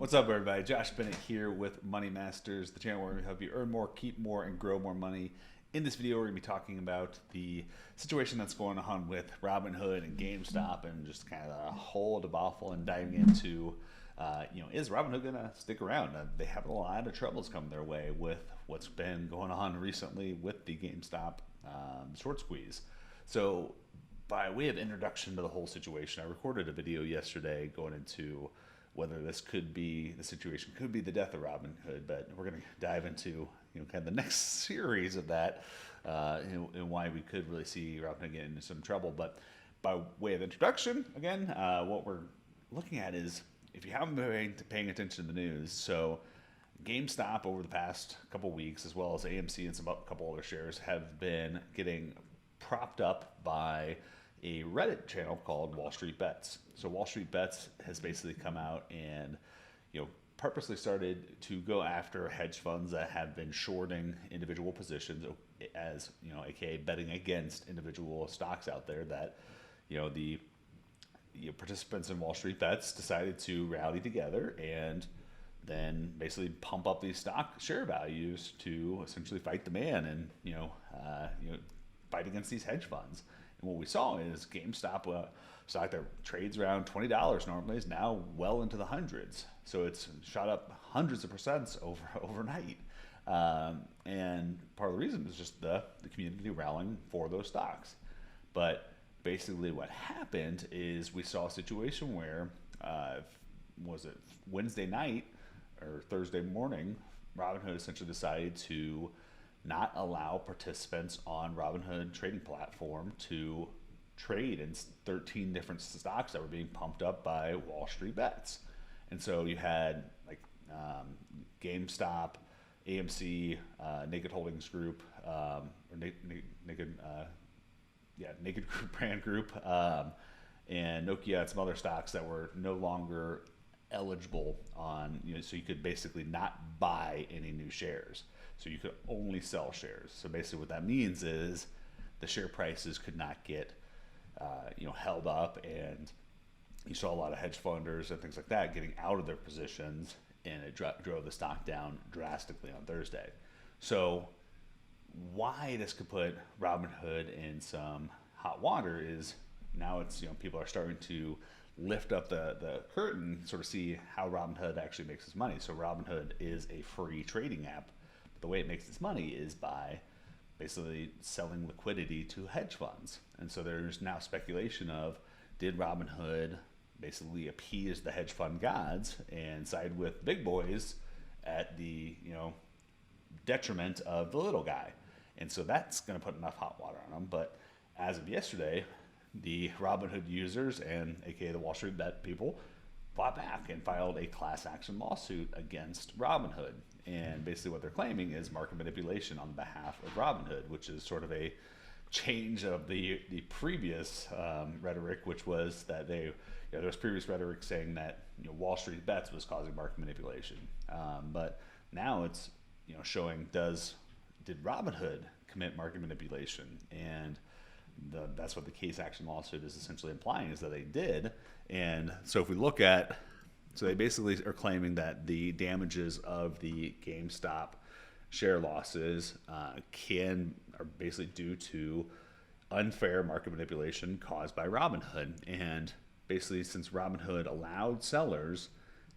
What's up, everybody? Josh Bennett here with Money Masters, the channel where we help you earn more, keep more, and grow more money. In this video, we're going to be talking about the situation that's going on with Robinhood and GameStop and just kind of the whole debacle and diving into, is Robinhood going to stick around? They have a lot of troubles coming their way with what's been going on recently with the GameStop short squeeze. So by way of introduction to the whole situation, I recorded a video yesterday going into whether this could be the situation, could be the death of Robinhood, but we're going to dive into kind of the next series of that and why we could really see Robinhood get into some trouble. But by way of introduction, again, what we're looking at is if you haven't been paying attention to the news, so GameStop over the past couple weeks, as well as AMC and a couple other shares, have been getting propped up by a Reddit channel called Wall Street Bets. So Wall Street Bets has basically come out and purposely started to go after hedge funds that have been shorting individual positions, as aka betting against individual stocks out there that the participants in Wall Street Bets decided to rally together and then basically pump up these stock share values to essentially fight the man and fight against these hedge funds. And what we saw is GameStop, stock that trades around $20 normally, is now well into the hundreds. So it's shot up hundreds of percents overnight. And part of the reason is just the community rallying for those stocks. But basically what happened is we saw a situation where, was it Wednesday night or Thursday morning, Robinhood essentially decided to not allow participants on Robinhood trading platform to trade in 13 different stocks that were being pumped up by Wall Street Bets. And so you had GameStop, AMC, Naked Holdings Group, or Naked Group Brand Group, and Nokia and some other stocks that were no longer eligible on, so you could basically not buy any new shares. So you could only sell shares. So basically what that means is the share prices could not get held up, and you saw a lot of hedge funders and things like that getting out of their positions, and it drove the stock down drastically on Thursday. So why this could put Robinhood in some hot water is now it's people are starting to lift up the curtain, sort of see how Robinhood actually makes its money. So Robinhood is a free trading app. The way it makes its money is by basically selling liquidity to hedge funds. And so there's now speculation of, did Robinhood basically appease the hedge fund gods and side with big boys at the detriment of the little guy? And so that's going to put enough hot water on them. But as of yesterday, the Robinhood users and aka the Wall Street Bet people fought back and filed a class action lawsuit against Robinhood. And basically what they're claiming is market manipulation on behalf of Robinhood, which is sort of a change of the previous rhetoric, which was that there was previous rhetoric saying that Wall Street Bets was causing market manipulation. But now it's showing, did Robinhood commit market manipulation? And that's what the case action lawsuit is essentially implying, is that they did. And so if we look at, so they basically are claiming that the damages of the GameStop share losses are basically due to unfair market manipulation caused by Robinhood. And basically, since Robinhood allowed sellers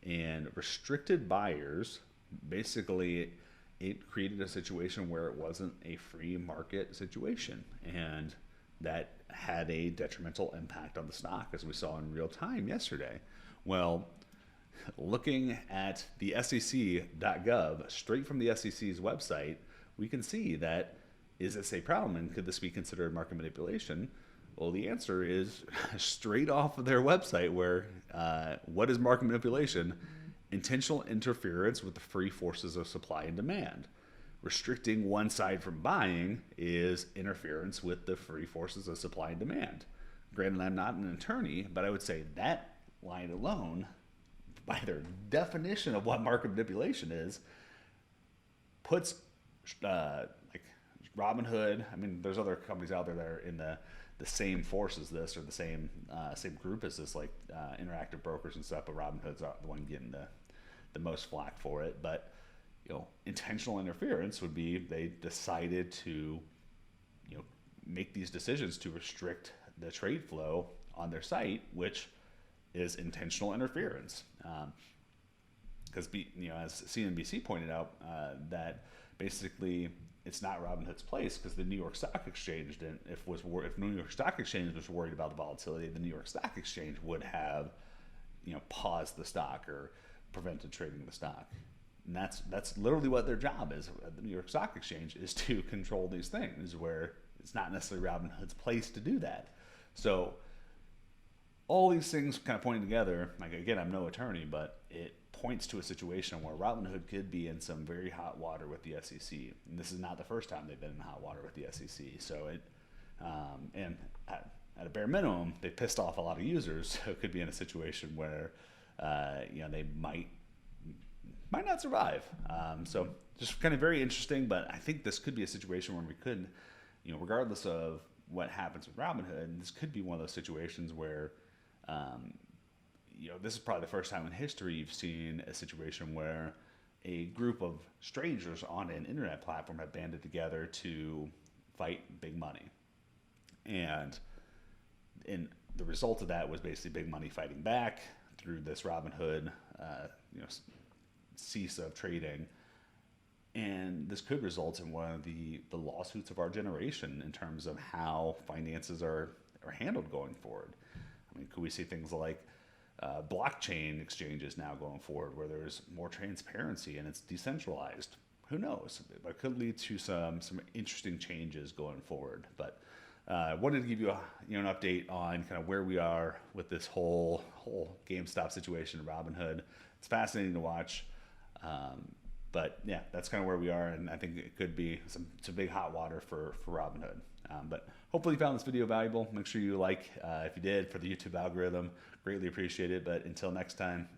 and restricted buyers, basically it created a situation where it wasn't a free market situation. And that had a detrimental impact on the stock, as we saw in real time yesterday. Well, looking at the SEC.gov, straight from the SEC's website, we can see that, is this a problem and could this be considered market manipulation? Well, the answer is straight off of their website, where what is market manipulation? Intentional interference with the free forces of supply and demand. Restricting one side from buying is interference with the free forces of supply and demand. Granted, I'm not an attorney, but I would say that line alone, by their definition of what market manipulation is, puts like Robinhood. I mean, there's other companies out there that are in the same force as this, or the same group as this, like Interactive Brokers and stuff. But Robinhood's the one getting the most flack for it. But intentional interference would be they decided to make these decisions to restrict the trade flow on their site, which is intentional interference. Because as CNBC pointed out, that basically it's not Robinhood's place, because the New York Stock Exchange didn't. If New York Stock Exchange was worried about the volatility, the New York Stock Exchange would have paused the stock or prevented trading the stock. And that's literally what their job is at the New York Stock Exchange, is to control these things, where it's not necessarily Robinhood's place to do that. So all these things kind of pointing together, like, again, I'm no attorney, but it points to a situation where Robinhood could be in some very hot water with the SEC. And this is not the first time they've been in hot water with the SEC. So and at a bare minimum, they pissed off a lot of users. So it could be in a situation where they might not survive. So just kind of very interesting. But I think this could be a situation where we could, regardless of what happens with Robinhood, this could be one of those situations where this is probably the first time in history you've seen a situation where a group of strangers on an internet platform have banded together to fight big money. And the result of that was basically big money fighting back through this Robinhood cease of trading. And this could result in one of the lawsuits of our generation in terms of how finances are handled going forward. I mean, could we see things like blockchain exchanges now going forward, where there's more transparency and it's decentralized? Who knows? It could lead to some interesting changes going forward. But I wanted to give you an update on kind of where we are with this whole GameStop situation in Robinhood. It's fascinating to watch. But yeah, that's kind of where we are, and I think it could be some big hot water for Robinhood. But hopefully you found this video valuable. Make sure you like if you did, for the YouTube algorithm. Greatly appreciate it. But until next time,